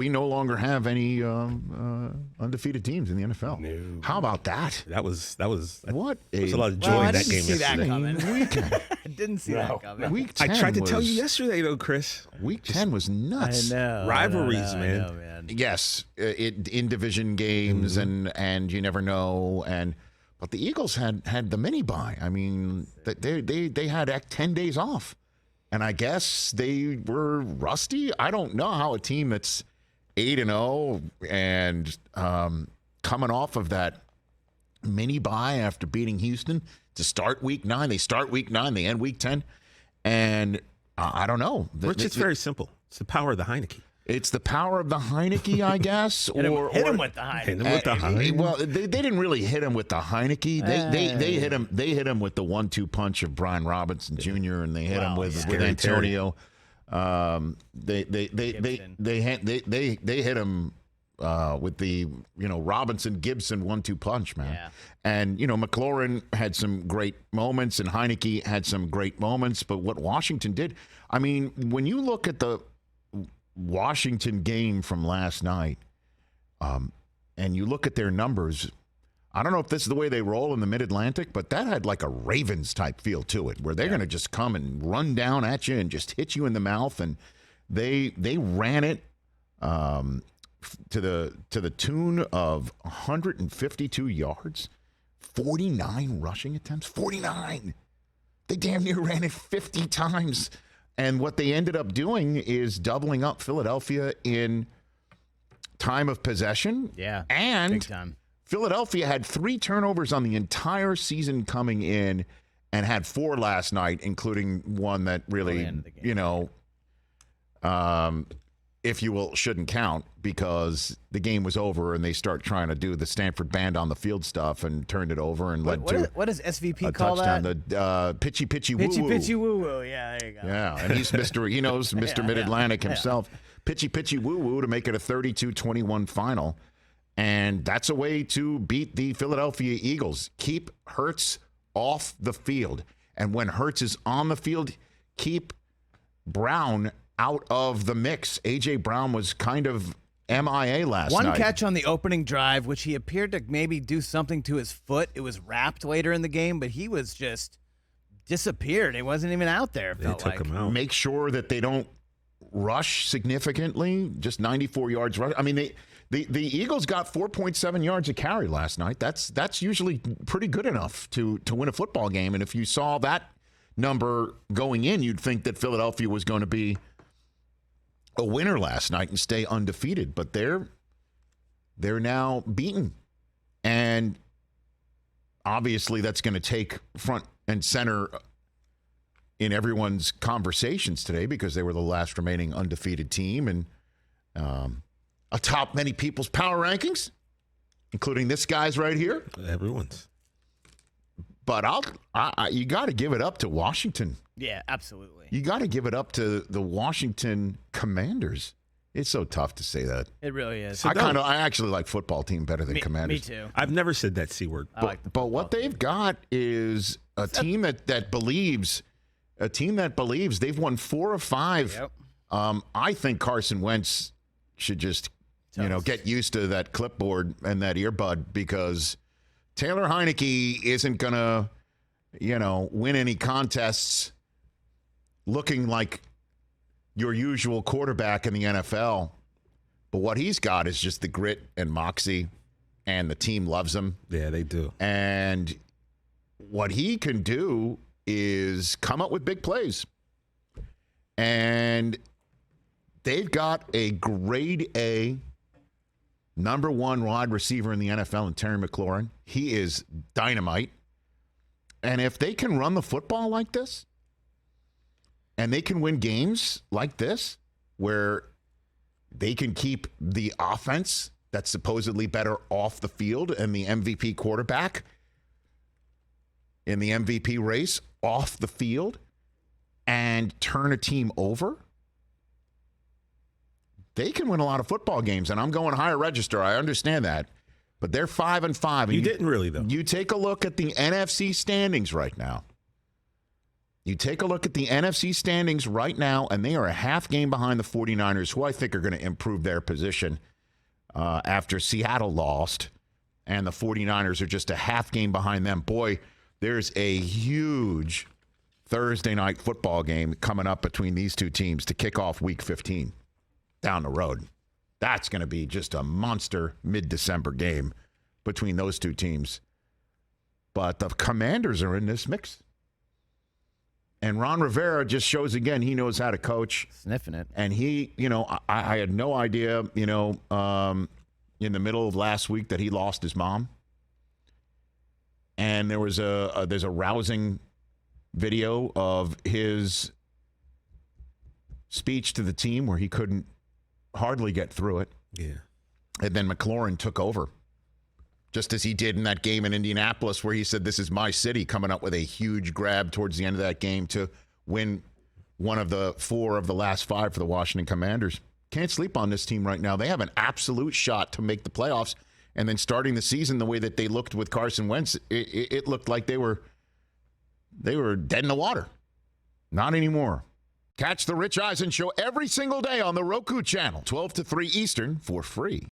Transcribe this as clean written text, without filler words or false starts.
we no longer have any undefeated teams in the NFL. No. How about that? That was What there was a lot of joy in that game yesterday. I didn't see that coming. Week I 10 tried to tell you yesterday, though, Chris. Week 10 was nuts. I know. Rivalries, I man. know, man. Yes, in division games, and you never know. But the Eagles had the mini bye. I mean, they had 10 days off, and I guess they were rusty. I don't know how a team that's 8-0 and coming off of that mini bye after beating Houston to start Week 9. They start Week 9, they end Week 10, and I don't know. Rich, it's very simple. It's the power of the Heineke. It's the power of the Heineke, I guess. Hit him with the Heineke. Hit him with the Heineke. Well, they didn't really hit him with the Heineke. They hit him. They hit him with the 1-2 punch of Brian Robinson Jr. and they hit him with Antonio. They hit him with the Robinson Gibson 1-2 punch, man. Yeah. And McLaurin had some great moments and Heineke had some great moments. But what Washington did, I mean, when you look at the Washington game from last night, and you look at their numbers, I don't know if this is the way they roll in the Mid-Atlantic, but that had like a Ravens type feel to it, where they're going to just come and run down at you and just hit you in the mouth, and they ran it to the tune of 152 yards, 49 rushing attempts, 49. They damn near ran it 50 times. And what they ended up doing is doubling up Philadelphia in time of possession. Yeah, and big time. Philadelphia had 3 turnovers on the entire season coming in and had 4 last night, including one that really, if you will, shouldn't count because the game was over and they start trying to do the Stanford band on the field stuff and turned it over and led to what does SVP a call touchdown. that? The pitchy woo woo. Pitchy woo woo. Yeah, there you go. Yeah, and he knows Mr. Mid-Atlantic himself. Pitchy woo woo to make it a 32-21 final. And that's a way to beat the Philadelphia Eagles. Keep Hurts off the field. And when Hurts is on the field, keep Brown out of the mix. A.J. Brown was kind of MIA last night. One catch on the opening drive, which he appeared to maybe do something to his foot. It was wrapped later in the game, but he was just disappeared. He wasn't even out there, They took him out. Make sure that they don't rush significantly, just 94 yards rush. I mean, the Eagles got 4.7 yards a carry last night. That's usually pretty good enough to win a football game. And if you saw that number going in, you'd think that Philadelphia was going to be a winner last night and stay undefeated. But they're now beaten. And obviously that's going to take front and center in everyone's conversations today because they were the last remaining undefeated team and atop many people's power rankings, including this guy's right here. Everyone's. But you got to give it up to Washington. Yeah, absolutely. You got to give it up to the Washington Commanders. It's so tough to say that. It really is. I actually like football team better than Commanders. Me too. I've never said that C word. But what they've got is a team that believes. A team that believes. They've won 4 of 5. Yep. I think Carson Wentz should just, get used to that clipboard and that earbud because Taylor Heineke isn't going to, win any contests looking like your usual quarterback in the NFL. But what he's got is just the grit and moxie, and the team loves him. Yeah, they do. And what he can do is come up with big plays. And they've got a grade A number 1 wide receiver in the NFL in Terry McLaurin. He is dynamite. And if they can run the football like this, and they can win games like this, where they can keep the offense that's supposedly better off the field and the MVP quarterback in the MVP race off the field and turn a team over, they can win a lot of football games. And I'm going higher register. I understand that. But they're 5-5. You didn't really, though. You take a look at the NFC standings right now. You take a look at the NFC standings right now, and they are a half game behind the 49ers, who I think are going to improve their position after Seattle lost, and the 49ers are just a half game behind them. Boy, there's a huge Thursday night football game coming up between these two teams to kick off Week 15 down the road. That's going to be just a monster mid-December game between those two teams. But the Commanders are in this mix. And Ron Rivera just shows again he knows how to coach. Sniffing it. And he, I had no idea, in the middle of last week that he lost his mom. And there's a rousing video of his speech to the team where he couldn't hardly get through it. Yeah. And then McLaurin took over, just as he did in that game in Indianapolis where he said, "This is my city," coming up with a huge grab towards the end of that game to win one of the 4 of the last 5 for the Washington Commanders. Can't sleep on this team right now. They have an absolute shot to make the playoffs. And then starting the season the way that they looked with Carson Wentz, it looked like they were dead in the water. Not anymore. Catch the Rich Eisen Show every single day on the Roku channel, 12 to 3 Eastern, for free.